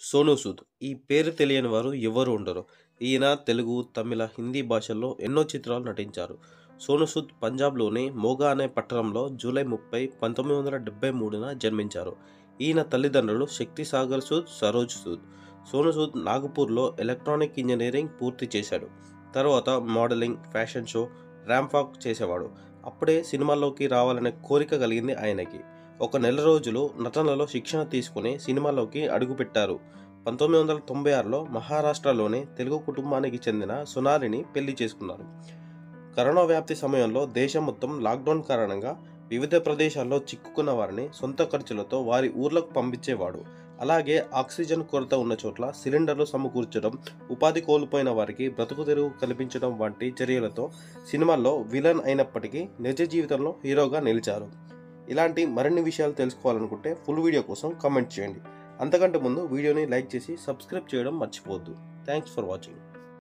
సోనూ సూద్. ఈ పేరు తెలియని వారు ఎవ్వరు ఉండరు. ఈయన తెలుగు, తమిళ, హిందీ భాషల్లో ఎన్నో చిత్రాలు నటించారు. సోనూ సూద్ పంజాబ్‌లోని మోగా అనే పట్టణంలో జూలై 30, 1973న జన్మించారు. ఈయన తల్లిదండ్రులు శక్తి సాగర్ సూద్, సరోజ్ సూద్. సోనూ సూద్ నాగపూర్‌లో ఎలక్ట్రానిక్ ఇంజినీరింగ్ పూర్తి చేశాడు. తర్వాత modelling, fashion show, ramp walk చేసేవాడు. అప్పుడే సినిమాల్లోకి రావాలనే కోరిక కలిగింది ఆయనకి. ఒక నెల రోజులు నటనలో శిక్షణ తీసుకుని సినిమాలోకి అడుగుపెట్టారు. 1996లో మహారాష్ట్రలోని తెలుగు కుటుంబానికి చెందిన సొనాలిని పెళ్లి చేసుకున్నారు. కరోనా వ్యాప్తి సమయంలో దేశం మొత్తం లాక్డౌన్ కారణంగా వివిధ ప్రదేశాల్లో చిక్కుకున్న వారిని సొంత ఖర్చులతో వారి ఊర్లకు పంపించేవాడు. అలాగే ఆక్సిజన్ కొరత ఉన్న చోట్ల సిలిండర్లు సమకూర్చడం, ఉపాధి కోల్పోయిన వారికి బ్రతుకు తెరువు కల్పించడం వంటి చర్యలతో సినిమాల్లో విలన్ అయినప్పటికీ నిజ జీవితంలో హీరోగా నిలిచారు. ఇలాంటి మరిన్ని విషయాలు తెలుసుకోవాలనుకుంటే ఫుల్ వీడియో కోసం కామెంట్ చేయండి. అంతకంటే ముందు వీడియోని లైక్ చేసి సబ్స్క్రైబ్ చేయడం మర్చిపోవద్దు. Thanks for watching.